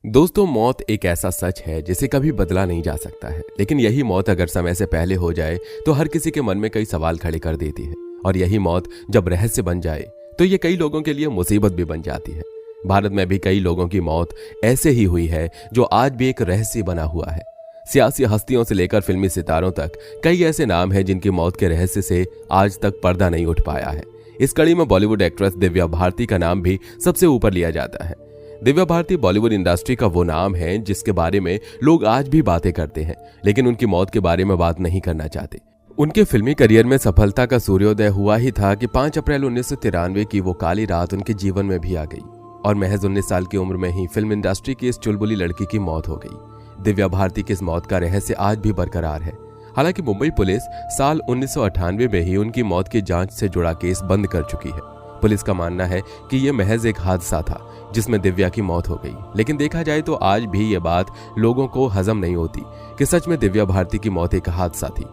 दोस्तों, मौत एक ऐसा सच है जिसे कभी बदला नहीं जा सकता है। लेकिन यही मौत अगर समय से पहले हो जाए तो हर किसी के मन में कई सवाल खड़े कर देती है। और यही मौत जब रहस्य बन जाए तो ये कई लोगों के लिए मुसीबत भी बन जाती है। भारत में भी कई लोगों की मौत ऐसे ही हुई है जो आज भी एक रहस्य बना हुआ है। सियासी हस्तियों से लेकर फिल्मी सितारों तक कई ऐसे नाम हैं जिनकी मौत के रहस्य से आज तक पर्दा नहीं उठ पाया है। इस कड़ी में बॉलीवुड एक्ट्रेस दिव्या भारती का नाम भी सबसे ऊपर लिया जाता है। दिव्या भारती बॉलीवुड इंडस्ट्री का वो नाम है जिसके बारे में लोग आज भी बातें करते हैं, लेकिन उनकी मौत के बारे में बात नहीं करना चाहते। उनके फिल्मी करियर में सफलता का सूर्योदय हुआ ही था कि 5 अप्रैल 1993 की वो काली रात उनके जीवन में भी आ गई और महज 19 साल की उम्र में ही फिल्म इंडस्ट्री की इस चुलबुली लड़की की मौत हो गई। दिव्या भारती की इस मौत का रहस्य आज भी बरकरार है। हालांकि मुंबई पुलिस साल 1998 में ही उनकी मौत की जांच से जुड़ा केस बंद कर चुकी है। पुलिस का मानना है कि यह महज एक हादसा था जिसमें दिव्या की मौत हो गई। लेकिन देखा जाए तो आज भी ये बात लोगों को हजम नहीं होती कि सच में दिव्या भारती की मौत एक हादसा थी।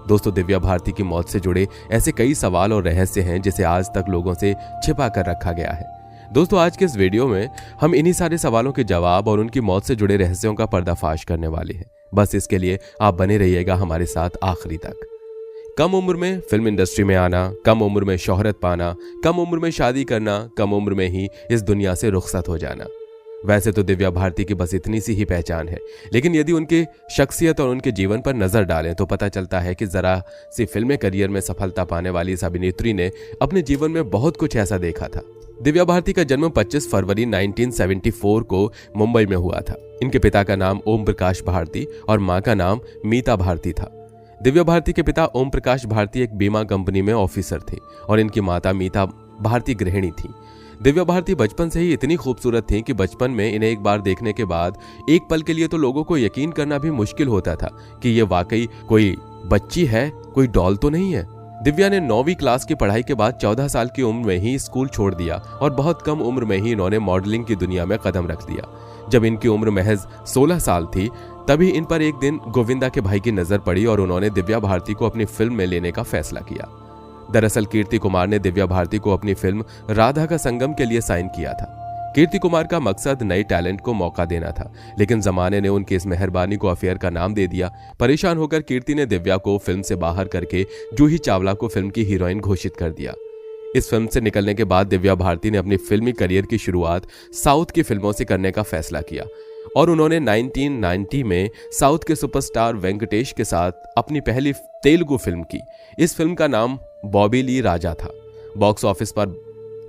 दोस्तों, दिव्या भारती की मौत से जुड़े ऐसे कई सवाल और रहस्य हैं जिसे आज तक लोगों से छिपा कर रखा गया है। दोस्तों, आज के इस वीडियो में हम इन्हीं सारे सवालों के जवाब और उनकी मौत से जुड़े रहस्यों का पर्दाफाश करने वाले हैं। बस इसके लिए आप बने रहिएगा हमारे साथ आखिरी तक। कम उम्र में फिल्म इंडस्ट्री में आना, कम उम्र में शोहरत पाना, कम उम्र में शादी करना, कम उम्र में ही इस दुनिया से रुखसत हो जाना। वैसे तो दिव्या भारती की बस इतनी सी ही पहचान है, लेकिन यदि उनकी शख्सियत और उनके जीवन पर नजर डालें तो पता चलता है कि जरा सी फिल्मी करियर में सफलता पाने वाली इस अभिनेत्री ने अपने जीवन में बहुत कुछ ऐसा देखा था। दिव्या भारती का जन्म 25 फरवरी 1974 को मुंबई में हुआ था। इनके पिता का नाम ओम प्रकाश भारती और मां का नाम मीता भारती था। दिव्या भारती के पिता ओम प्रकाश भारती एक बीमा कंपनी में ऑफिसर थे और इनकी माता मीता भारती गृहिणी थी। दिव्या भारती बचपन से ही इतनी खूबसूरत थी कि बचपन में इन्हें एक बार देखने के बाद एक पल के लिए तो लोगों को यकीन करना भी मुश्किल होता था कि ये वाकई कोई बच्ची है, कोई डॉल तो नहीं है। दिव्या ने 9वीं क्लास की पढ़ाई के बाद 14 साल की उम्र में ही स्कूल छोड़ दिया और बहुत कम उम्र में ही इन्होंने मॉडलिंग की दुनिया में कदम रख दिया। जब इनकी उम्र महज 16 साल थी तभी इन पर एक दिन गोविंदा के भाई की नजर पड़ी और उन्होंने दिव्या भारती को अपनी फिल्म में लेने का फैसला किया। दरअसल कीर्ति कुमार ने दिव्या भारती को अपनी फिल्म राधा का संगम के लिए साइन किया था। कीर्ति कुमार का मकसद नए टैलेंट को मौका देना था, लेकिन जमाने ने उनकी इस मेहरबानी को अफेयर का नाम दे दिया। परेशान होकर कीर्ति ने दिव्या को फिल्म से बाहर करके जूही चावला को फिल्म की हीरोइन घोषित कर दिया। इस फिल्म से निकलने के बाद दिव्या भारती ने अपनी फिल्मी करियर की शुरुआत साउथ की फिल्मों से करने का फैसला किया और उन्होंने 1990 में साउथ के सुपरस्टार वेंकटेश के साथ अपनी पहली तेलुगु फिल्म की। इस फिल्म का नाम बॉबी ली राजा था। बॉक्स ऑफिस पर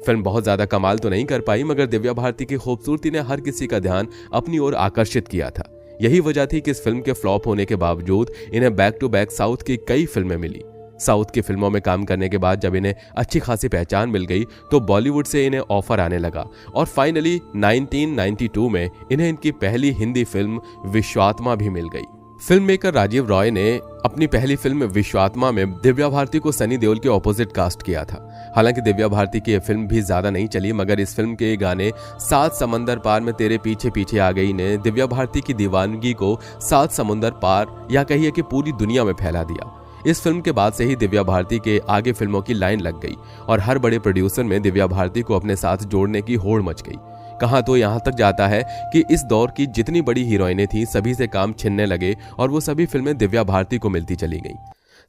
फिल्म बहुत ज्यादा कमाल तो नहीं कर पाई, मगर दिव्या भारती की खूबसूरती ने हर किसी का ध्यान अपनी ओर आकर्षित किया था। यही वजह थी कि इस फिल्म के फ्लॉप होने के बावजूद इन्हें बैक टू बैक साउथ की कई फिल्में मिली। साउथ की फिल्मों में काम करने के बाद जब इन्हें अच्छी खासी पहचान मिल गई तो बॉलीवुड से इन्हें ऑफर आने लगा और फाइनली 1992 में इन्हें इनकी पहली हिंदी फिल्म विश्वात्मा भी मिल गई। फिल्म मेकर राजीव रॉय ने अपनी पहली फिल्म विश्वात्मा में दिव्या भारती को सनी देओल के ऑपोजिट कास्ट किया था। हालांकि दिव्या भारती की यह फिल्म भी ज्यादा नहीं चली, मगर इस फिल्म के गाने 7 समंदर पार में तेरे पीछे पीछे आ गई ने दिव्या भारती की दीवानगी को 7 समुंदर पार या कहिए कि पूरी दुनिया में फैला दिया। इस फिल्म के बाद से ही दिव्या भारती के आगे फिल्मों की लाइन लग गई और हर बड़े प्रोड्यूसर में दिव्या भारती को अपने साथ जोड़ने की होड़ मच गई। कहां तो यहां तक जाता है कि इस दौर की जितनी बड़ी हीरोइनें थीं सभी से काम छिनने लगे और वो सभी फिल्में दिव्या भारती को मिलती चली गईं।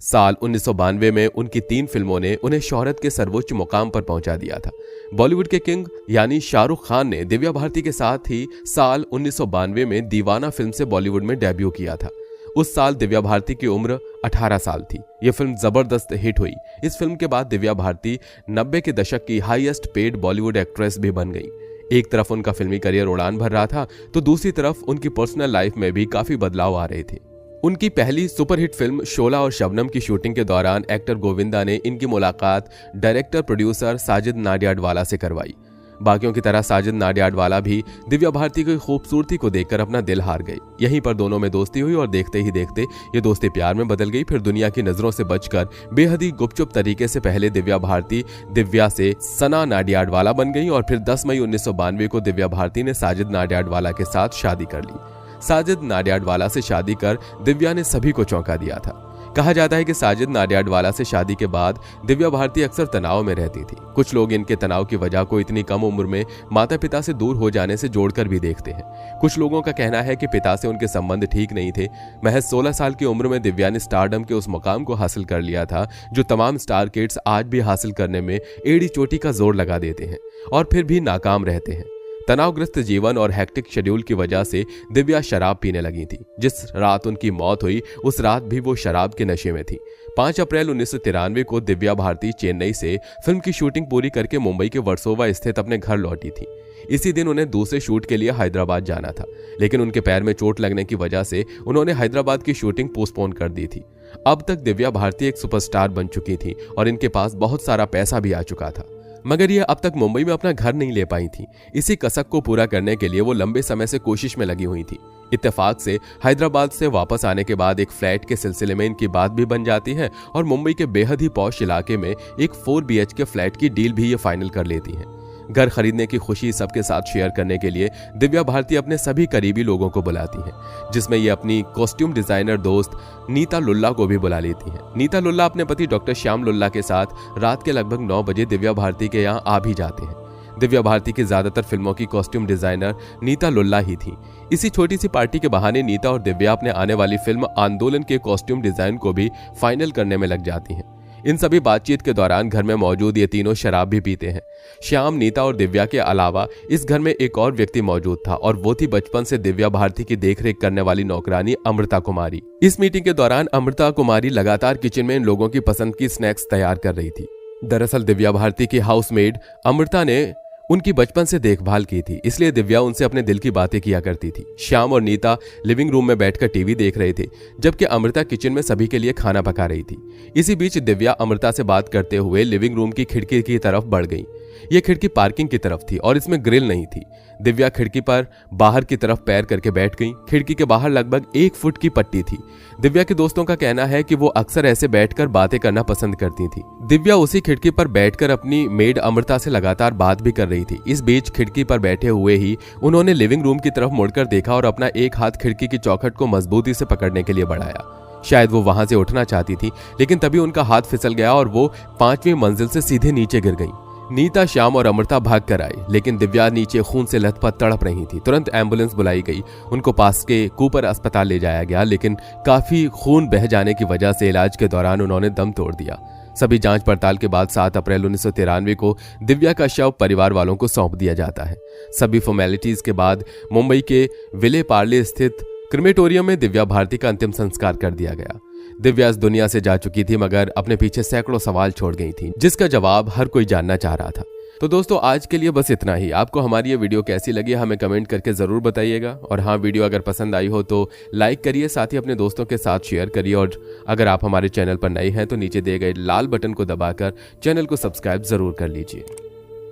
साल 1992 में उनकी 3 फिल्मों ने उन्हें शोहरत के सर्वोच्च मुकाम पर पहुंचा दिया था। बॉलीवुड के किंग यानी शाहरुख खान ने दिव्या भारती के साथ ही साल 1992 में दीवाना फिल्म से बॉलीवुड में डेब्यू किया था। उस साल दिव्या भारती की उम्र 18 साल थी। यह फिल्म जबरदस्त हिट हुई। इस फिल्म के बाद दिव्या भारती 90 के दशक की हाईएस्ट पेड बॉलीवुड एक्ट्रेस भी बन गई। एक तरफ उनका फिल्मी करियर उड़ान भर रहा था तो दूसरी तरफ उनकी पर्सनल लाइफ में भी काफी बदलाव आ रहे थे। उनकी पहली सुपरहिट फिल्म शोला और शबनम की शूटिंग के दौरान एक्टर गोविंदा ने इनकी मुलाकात डायरेक्टर प्रोड्यूसर साजिद नाडियाडवाला से करवाई। बाकियों की तरह साजिद नाडियाडवाला भी दिव्या भारती की खूबसूरती को देखकर अपना दिल हार गई। यहीं पर दोनों में दोस्ती हुई और देखते ही देखते ये दोस्ती प्यार में बदल गई। फिर दुनिया की नजरों से बचकर बेहद ही गुपचुप तरीके से पहले दिव्या भारती दिव्या से सना नाडियाडवाला बन गई और फिर 10 मई 1992 को दिव्या भारती ने साजिद नाडियाडवाला के साथ शादी कर ली। साजिद नाडियाडवाला से शादी कर दिव्या ने सभी को चौंका दिया था कहा जाता है कि साजिद नाडियाडवाला से शादी के बाद दिव्या भारती अक्सर तनाव में रहती थी। कुछ लोग इनके तनाव की वजह को इतनी कम उम्र में माता पिता से दूर हो जाने से जोड़कर भी देखते हैं। कुछ लोगों का कहना है कि पिता से उनके संबंध ठीक नहीं थे। महज 16 साल की उम्र में दिव्या ने स्टारडम के उस मुकाम को हासिल कर लिया था जो तमाम स्टार किड्स आज भी हासिल करने में एड़ी चोटी का जोर लगा देते हैं और फिर भी नाकाम रहते हैं। तनावग्रस्त जीवन और हेक्टिक शेड्यूल की वजह से दिव्या शराब पीने लगी थी। जिस रात उनकी मौत हुई उस रात भी वो शराब के नशे में थी। 5 अप्रैल 1993 को दिव्या भारती चेन्नई से फिल्म की शूटिंग पूरी करके मुंबई के वर्सोवा स्थित अपने घर लौटी थी। इसी दिन उन्हें दूसरे शूट के लिए हैदराबाद जाना था, लेकिन उनके पैर में चोट लगने की वजह से उन्होंने हैदराबाद की शूटिंग पोस्टपोन कर दी थी। अब तक दिव्या भारती एक सुपरस्टार बन चुकी थी और इनके पास बहुत सारा पैसा भी आ चुका था, मगर ये अब तक मुंबई में अपना घर नहीं ले पाई थी। इसी कसक को पूरा करने के लिए वो लंबे समय से कोशिश में लगी हुई थी। इत्तेफाक से हैदराबाद से वापस आने के बाद एक फ्लैट के सिलसिले में इनकी बात भी बन जाती है और मुंबई के बेहद ही पॉश इलाके में एक 4 BHK फ्लैट की डील भी ये फाइनल कर लेती हैं। घर खरीदने की खुशी सबके साथ शेयर करने के लिए दिव्या भारती अपने सभी करीबी लोगों को बुलाती हैं, जिसमें ये अपनी कॉस्ट्यूम डिजाइनर दोस्त नीता लुल्ला को भी बुला लेती हैं। नीता लुल्ला अपने पति डॉक्टर श्याम लुल्ला के साथ रात के लगभग 9 बजे दिव्या भारती के यहाँ आ भी जाते हैं। दिव्या भारती की ज्यादातर फिल्मों की कॉस्ट्यूम डिजाइनर नीता लुल्ला ही थी। इसी छोटी सी पार्टी के बहाने नीता और दिव्या अपने आने वाली फिल्म आंदोलन के कॉस्ट्यूम डिजाइन को भी फाइनल करने में लग जाती हैं। इन सभी बातचीत के दौरान घर में मौजूद ये तीनों शराब भी पीते हैं। श्याम, नीता और दिव्या के अलावा इस घर में एक और व्यक्ति मौजूद था और वो थी बचपन से दिव्या भारती की देखरेख करने वाली नौकरानी अमृता कुमारी। इस मीटिंग के दौरान अमृता कुमारी लगातार किचन में इन लोगों की पसंद की स्नैक्स तैयार कर रही थी। दरअसल दिव्या भारती की हाउसमेड अमृता ने उनकी बचपन से देखभाल की थी, इसलिए दिव्या उनसे अपने दिल की बातें किया करती थी। श्याम और नीता लिविंग रूम में बैठकर टीवी देख रहे थे, जबकि अमृता किचन में सभी के लिए खाना पका रही थी। इसी बीच दिव्या अमृता से बात करते हुए लिविंग रूम की खिड़की की तरफ बढ़ गई। यह खिड़की पार्किंग की तरफ थी और इसमें ग्रिल नहीं थी। दिव्या खिड़की पर बाहर की तरफ पैर करके बैठ गई। खिड़की के बाहर लगभग 1 फुट की पट्टी थी। दिव्या के दोस्तों का कहना है कि वो अक्सर ऐसे बैठकर बातें करना पसंद करती थी। दिव्या उसी खिड़की पर बैठकर अपनी मेड अमृता से लगातार बात भी कर रही थी। इस बीच खिड़की पर बैठे हुए ही उन्होंने लिविंग रूम की तरफ मुड़कर देखा और अपना एक हाथ खिड़की की चौखट को मजबूती से पकड़ने के लिए बढ़ाया। शायद वो वहां से उठना चाहती थी, लेकिन तभी उनका हाथ फिसल गया और वो 5वीं मंजिल से सीधे नीचे गिर गई। नीता, श्याम और अमृता भाग कर आई, लेकिन दिव्या नीचे खून से लथपथ तड़प रही थी। तुरंत एम्बुलेंस बुलाई गई। उनको पास के कूपर अस्पताल ले जाया गया, लेकिन काफी खून बह जाने की वजह से इलाज के दौरान उन्होंने दम तोड़ दिया। सभी जांच पड़ताल के बाद 7 अप्रैल 1993 को दिव्या का शव परिवार वालों को सौंप दिया जाता है। सभी फॉर्मेलिटीज के बाद मुंबई के विले पार्ले स्थित क्रिमेटोरियम में दिव्या भारती का अंतिम संस्कार कर दिया गया। दिव्या इस दुनिया से जा चुकी थी, मगर अपने पीछे सैकड़ों सवाल छोड़ गई थी, जिसका जवाब हर कोई जानना चाह रहा था। तो दोस्तों, आज के लिए बस इतना ही। आपको हमारी ये वीडियो कैसी लगी हमें कमेंट करके जरूर बताइएगा। और हाँ, वीडियो अगर पसंद आई हो तो लाइक करिए, साथ ही अपने दोस्तों के साथ शेयर करिए। और अगर आप हमारे चैनल पर नए हैं तो नीचे दिए गए लाल बटन को दबाकर चैनल को सब्सक्राइब जरूर कर लीजिए।